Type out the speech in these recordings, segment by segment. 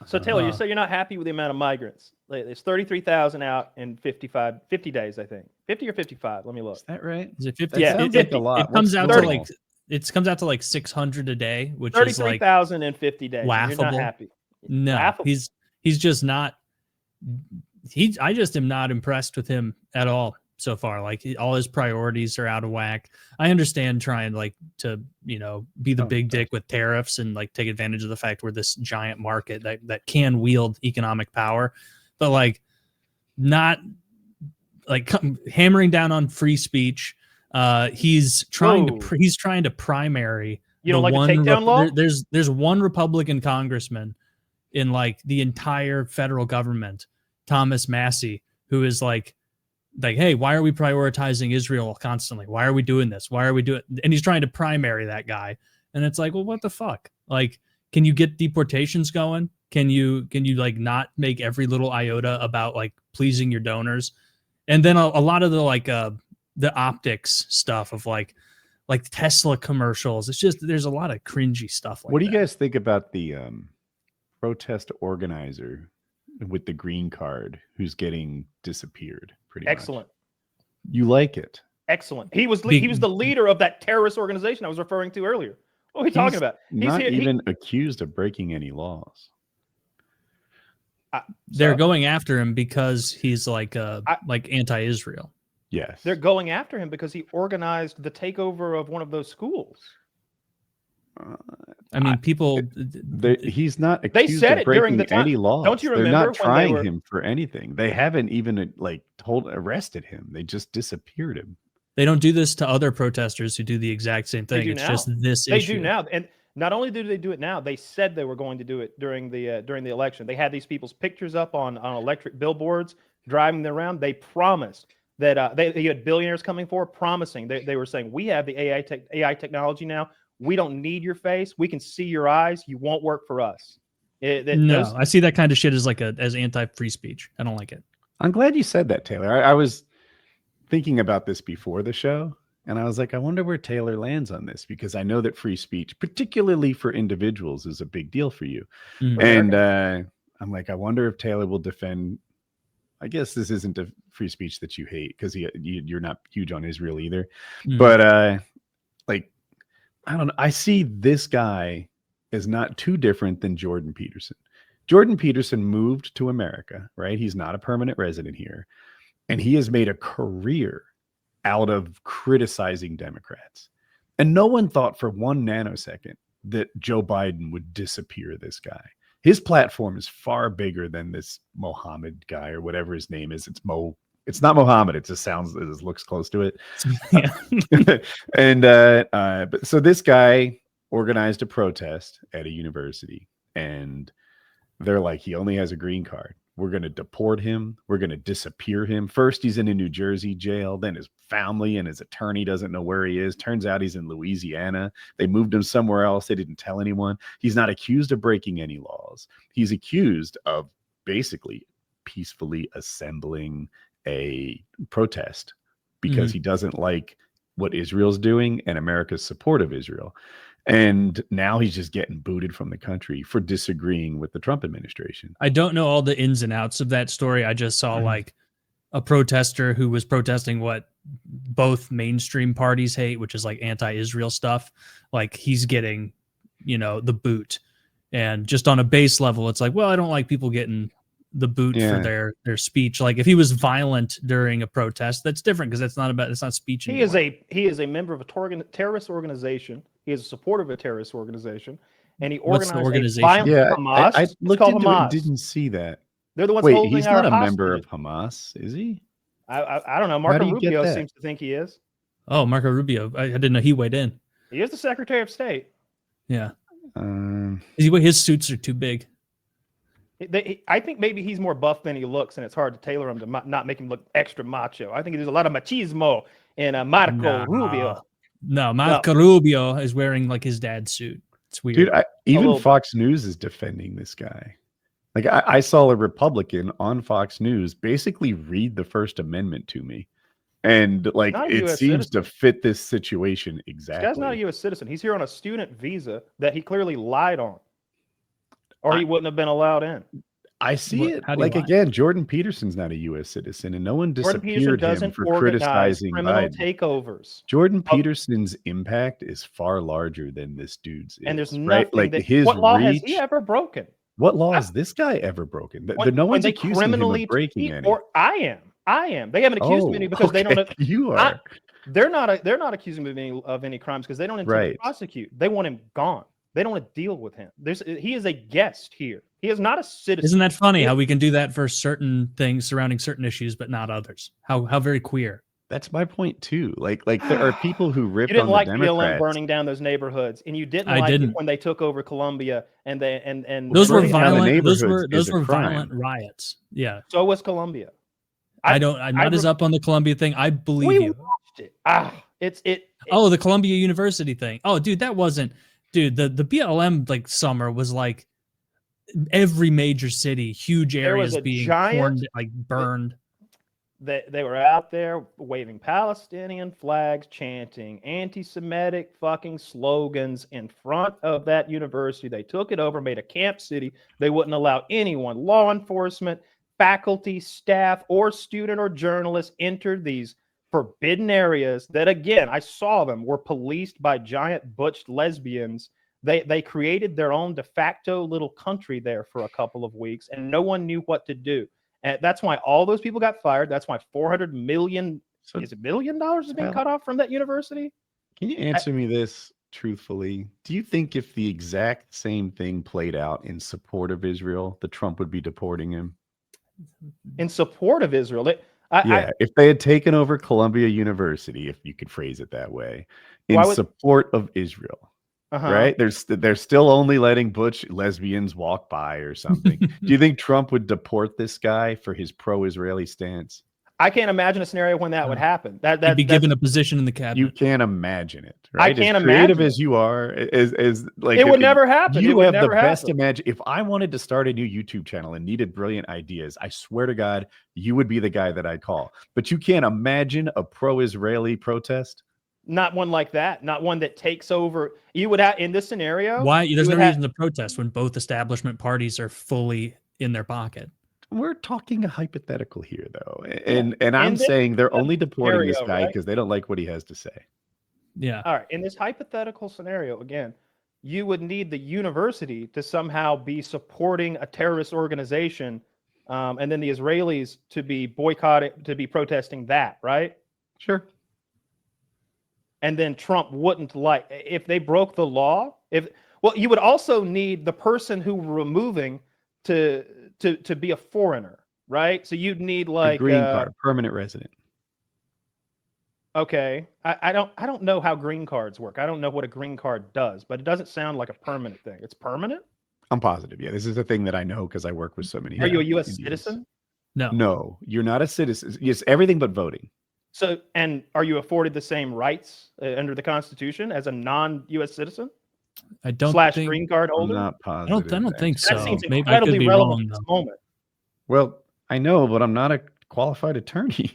So Taylor, you say you're not happy with the amount of migrants. There's 33,000 out in 50 days, I think. 50 or 55. Let me look. Is that right? Is it 50? Yeah, sounds 50. like a lot. It comes out 30? to like comes out to like 600 a day, which is like 33,000 in 50 days. laughable. You're not happy. No, laughable. he's just not. I just am not impressed with him at all so far. Like all his priorities are out of whack. I understand trying like to be the big dick with tariffs and like take advantage of the fact we're this giant market that can wield economic power, but like not like hammering down on free speech. He's trying to primary. You don't like the takedown law? There's one Republican congressman in like the entire federal government, Thomas Massey, who is like, hey, why are we prioritizing Israel constantly? Why are we doing this? Why are we doing? And he's trying to primary that guy. And it's like, well, what the fuck? Like, can you get deportations going? Can you like not make every little iota about like pleasing your donors? And then a lot of the like the optics stuff of like Tesla commercials. It's just there's a lot of cringy stuff. What do you guys think about the protest organizer with the green card who's getting disappeared? Pretty excellent. Much. You like it? Excellent. He was the leader of that terrorist organization I was referring to earlier. What are we talking about? He's not even accused of breaking any laws. They're going after him because he's like anti-Israel. Yes. They're going after him because he organized the takeover of one of those schools. I mean, people. He's not accused of breaking any laws. Don't you remember? They're not trying him for anything. They haven't even arrested him. They just disappeared him. They don't do this to other protesters who do the exact same thing. It's just this issue. They do now, and not only do they do it now, they said they were going to do it during the election. They had these people's pictures up on electric billboards, driving them around. They promised that you had billionaires coming forward, promising. They were saying, we have the AI technology now. We don't need your face. We can see your eyes. You won't work for us. I see that kind of shit as as anti-free speech. I don't like it. I'm glad you said that, Taylor. I was thinking about this before the show, and I was like, I wonder where Taylor lands on this, because I know that free speech, particularly for individuals, is a big deal for you. And I'm like, I wonder if Taylor will defend. I guess this isn't a free speech that you hate, because you're not huge on Israel either. But I don't know. I see this guy as not too different than Jordan Peterson. Jordan Peterson moved to America, right? He's not a permanent resident here. And he has made a career out of criticizing Democrats. And no one thought for 1 nanosecond that Joe Biden would disappear this guy. His platform is far bigger than this Mohammed guy or whatever his name is. It's not Mohammed. It just looks close to it. And but so this guy organized a protest at a university, and they're like, he only has a green card. We're going to deport him. We're going to disappear him. First, he's in a New Jersey jail. Then his family and his attorney doesn't know where he is. Turns out he's in Louisiana. They moved him somewhere else. They didn't tell anyone. He's not accused of breaking any laws. He's accused of basically peacefully assembling a protest because he doesn't like what Israel's doing and America's support of Israel. And now he's just getting booted from the country for disagreeing with the Trump administration. I don't know all the ins and outs of that story. I just saw like a protester who was protesting what both mainstream parties hate, which is like anti-Israel stuff. Like he's getting, the boot. And just on a base level, it's like, well, I don't like people getting the boot for their speech. Like if he was violent during a protest, that's different, because it's not speech anymore. He is a member of a terrorist organization. He is a supporter of a terrorist organization, and he organized a violent Hamas. I looked into Hamas. it, didn't see that. They're the ones holding he's our not a hostage. member of Hamas, is he? I don't know. Marco Rubio seems to think he is. Oh, Marco Rubio. I didn't know he weighed in. He is the Secretary of State. Yeah. His suits are too big. I think maybe he's more buff than he looks, and it's hard to tailor him to not make him look extra macho. I think there's a lot of machismo in Marco Rubio. No, Marco Rubio is wearing like his dad's suit. It's weird. Dude, even Fox News is defending this guy. Like I saw a Republican on Fox News basically read the First Amendment to me. And like it seems to fit this situation exactly. This guy's not a U.S. citizen. He's here on a student visa that he clearly lied on. or he wouldn't have been allowed in. I see it. How do you Like, lie? again, Jordan Peterson's not a U.S. citizen, and no one Jordan Peterson disappeared him doesn't for organize criticizing criminal Biden. takeovers. Jordan Peterson's impact is far larger than this dude's And there's is, nothing right? Like his what law has he reach. ever broken? What law has this guy ever broken? No When one's they accusing him criminally of breaking any. or I am. They haven't accused me Oh, because they don't. You are. They're not accusing me of any crimes because they don't intend to Right. prosecute. They want him gone. They don't want to deal with him. He is a guest here. He is not a citizen. Isn't that funny how we can do that for certain things surrounding certain issues, but not others? How very queer. That's my point too. Like there are people who You ripped didn't on like the BLM Democrats. burning down those neighborhoods, and you didn't I like didn't. it when they took over Columbia and Those were burning down the violent. Those neighborhoods were is a crime. violent riots. Yeah. So was Columbia. I'm not as up on the Columbia thing. I believe We you. watched it. Oh, the Columbia University thing. Oh, dude, that wasn't. Dude, the BLM like summer was like every major city, huge There was areas a being giant- burned. They were out there waving Palestinian flags, chanting anti-Semitic fucking slogans in front of that university. They took it over, made a camp city. They wouldn't allow anyone, law enforcement, faculty, staff, or student or journalist enter these forbidden areas that, again, I saw them, were policed by giant butched lesbians. They created their own de facto little country there for a couple of weeks, and no one knew what to do. And that's why all those people got fired. That's why $400 million is being cut off from that university. Can you answer me this truthfully? Do you think if the exact same thing played out in support of Israel, that Trump would be deporting him? In support of Israel, if they had taken over Columbia University, if you could phrase it that way, in support of Israel. Right? They're still only letting butch lesbians walk by or something. Do you think Trump would deport this guy for his pro-Israeli stance? I can't imagine a scenario when that would happen. He'd be given a position in the cabinet. You can't imagine it, right? I can't as creative imagine as you are, as like it would never happen. You have the best imagine. If I wanted to start a new YouTube channel and needed brilliant ideas, I swear to God, you would be the guy that I'd call. But you can't imagine a pro-Israeli protest. Not one like that. Not one that takes over. You would have in this scenario. Why? There's no reason to protest when both establishment parties are fully in their pocket. We're talking a hypothetical here, though, and I'm saying they're only deporting this guy because they don't like what he has to say. Yeah. All right. In this hypothetical scenario, again, you would need the university to somehow be supporting a terrorist organization, and then the Israelis to be boycotting, to be protesting that, right? Sure. And then Trump wouldn't like if they broke the law. You would also need the person who we're removing to be a foreigner, right? So you'd need like a green card, permanent resident. Okay, I don't know how green cards work. I don't know what a green card does, but it doesn't sound like a permanent thing. It's permanent? I'm positive. Yeah, this is a thing that I know because I work with so many. Are you a U.S. citizen? No, you're not a citizen. Yes, everything but voting. So, and are you afforded the same rights under the Constitution as a non-U.S. citizen? I don't think, green card holder. I'm not positive. I don't think so. That seems Maybe I could be relevant wrong. At this moment. Well, I know, but I'm not a qualified attorney.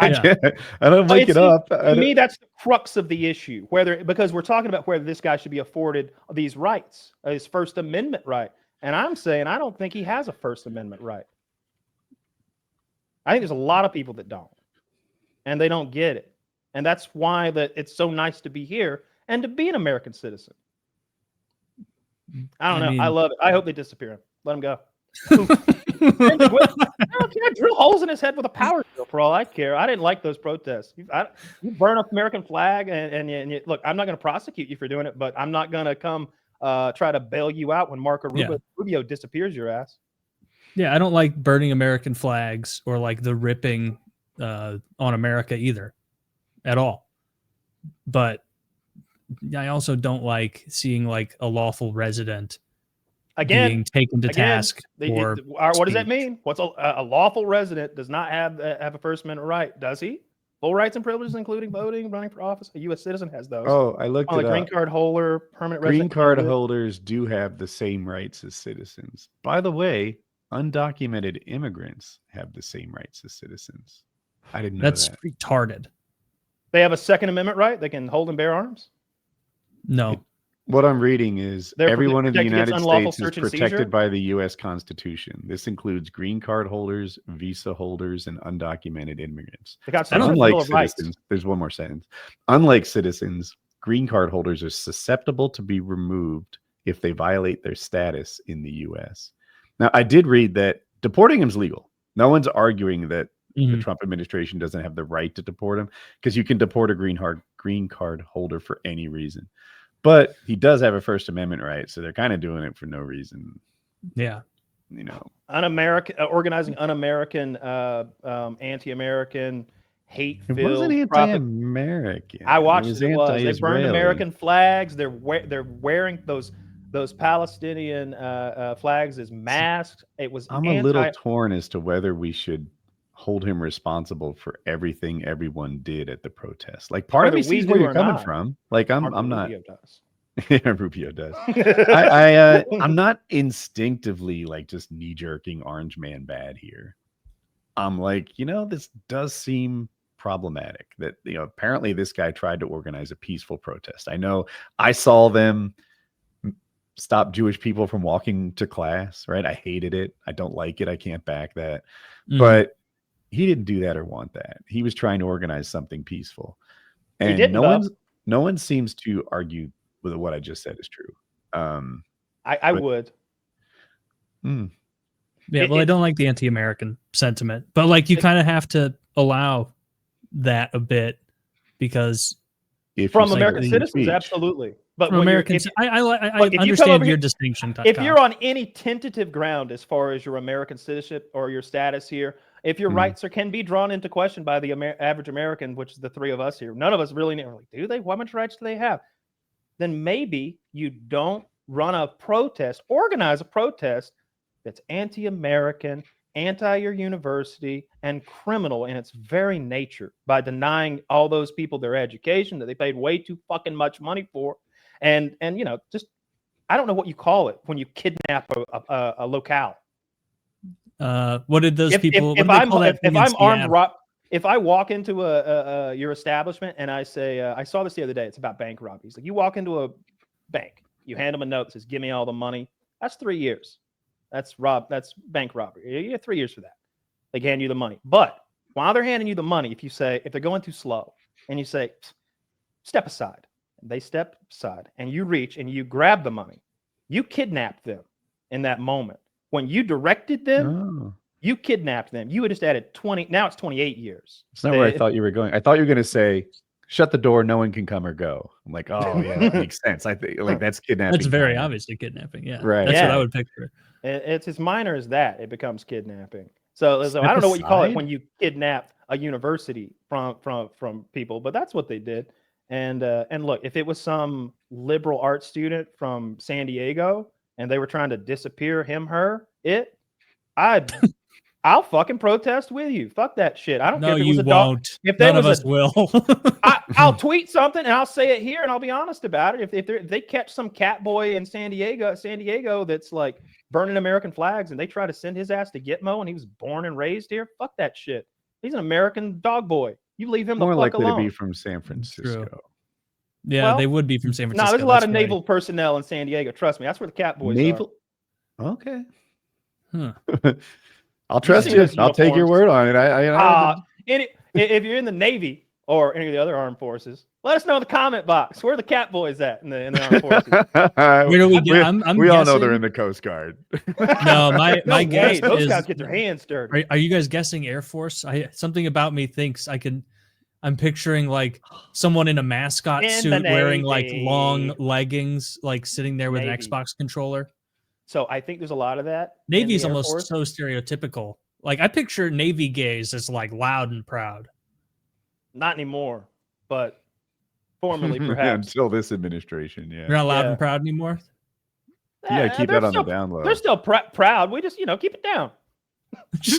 I Yeah. don't make it up. To me, that's the crux of the issue. Because we're talking about whether this guy should be afforded these rights, his First Amendment right, and I'm saying I don't think he has a First Amendment right. I think there's a lot of people that don't, and they don't get it, and that's why it's so nice to be here and to be an American citizen. I don't know. I love it. I hope they disappear him. Let him go. Can I drill holes in his head with a power drill for all I care? I didn't like those protests. You burn up American flag, and you, look, I'm not going to prosecute you for doing it, but I'm not going to come try to bail you out when Marco Rubio disappears your ass. Yeah, I don't like burning American flags or like the ripping on America either, at all. But I also don't like seeing like a lawful resident being taken to task. What does that mean? What's a lawful resident does not have a First Amendment right? Does he? Full rights and privileges, including voting, running for office. A U.S. citizen has those. Oh, I looked at green card holder, permanent resident. Green card holders do have the same rights as citizens. By the way, undocumented immigrants have the same rights as citizens. I didn't know That's that. retarded. They have a Second Amendment right. They can hold and bear arms. No. What I'm reading is They're everyone in the protected against United unlawful States is search and seizure? protected by the U.S. Constitution. This includes green card holders, visa holders, and undocumented immigrants. The But Constitution, unlike Bill of Rights. citizens, there's one more sentence. Unlike citizens, green card holders are susceptible to be removed if they violate their status in the U.S. Now, I did read that deporting him is legal. No one's arguing that the Trump administration doesn't have the right to deport him, because you can deport a green card holder for any reason. But he does have a First Amendment right, so they're kind of doing it for no reason. Yeah. You know, organizing un-American, anti-American, hate-filled. it wasn't anti-American. I watched it. It was. They Anti-Israeli. burned American flags. They're wearing those Palestinian flags as masks. It was. I'm a little torn as to whether we should hold him responsible for everything everyone did at the protest. Like, part of me sees where you're coming from. Like, I'm not. Rubio does. Yeah, Rubio does. I'm not instinctively like just knee-jerking Orange Man bad here. I'm like, this does seem problematic. That apparently this guy tried to organize a peaceful protest. I know I saw them stop Jewish people from walking to class. Right? I hated it. I don't like it. I can't back that. But he didn't do that or want that. He was trying to organize something peaceful, and no one seems to argue with what I just said is true. I would. Yeah, well, I don't like the anti-American sentiment, but like you kind of have to allow that a bit, because from American citizens, absolutely. But from Americans, I understand your distinction. If you're on any tentative ground as far as your American citizenship or your status here, if your rights can be drawn into question by the average American, which is the three of us here, none of us really know. Like, do they? How much rights do they have? Then maybe you don't run a protest, organize a protest that's anti-American, anti your university, and criminal in its very nature, by denying all those people their education that they paid way too fucking much money for. And just, I don't know what you call it when you kidnap a locale. What did those people? If I walk into your establishment and I say, I saw this the other day, it's about bank robberies. Like, you walk into a bank, you hand them a note that says, "Give me all the money." That's 3 years. That's bank robbery. You get 3 years for that. They hand you the money, but while they're handing you the money, if they're going too slow, and you say, "Step aside," and they step aside, and you reach and you grab the money, you kidnapped them in that moment. When you directed them, you kidnapped them. You had just added 20. Now it's 28 years. It's not where I thought you were going. I thought you were going to say, "Shut the door. No one can come or go." I'm like, oh yeah, that makes sense. I think like that's kidnapping. That's very obviously kidnapping. Yeah, right. That's what I would picture. It's as minor as that. It becomes kidnapping. So I don't know what you call it when you kidnap a university from people, but that's what they did. And look, if it was some liberal arts student from San Diego and they were trying to disappear him, her, it, I'll fucking protest with you. Fuck that shit. I don't care if it was a dog. If none of us will. I'll tweet something and I'll say it here and I'll be honest about it. If they catch some cat boy in San Diego that's like burning American flags and they try to send his ass to Gitmo and he was born and raised here, fuck that shit. He's an American dog boy. You leave him the fuck alone. More likely to be from San Francisco. True. Yeah, they would be from San Francisco. No, there's a lot of naval personnel in San Diego. Trust me, that's where the cat boys are. Okay. I'll trust you. I'll take your word on it. If you're in the Navy or any of the other armed forces, let us know in the comment box. Where are the cat boys at in the armed forces? Where do we get? We all know they're in the Coast Guard. No, my guess those is, guys get their hands dirty. Are you guys guessing Air Force? Something about me thinks I'm picturing like someone in a mascot suit wearing like long leggings, like sitting there with an Xbox controller. So I think there's a lot of that. Navy's almost so stereotypical. Like, I picture Navy gays as like loud and proud. Not anymore, but formerly perhaps. Until this administration, yeah. You're not loud and proud anymore? Yeah, keep that on the down low. They're still proud. We just, keep it down. Just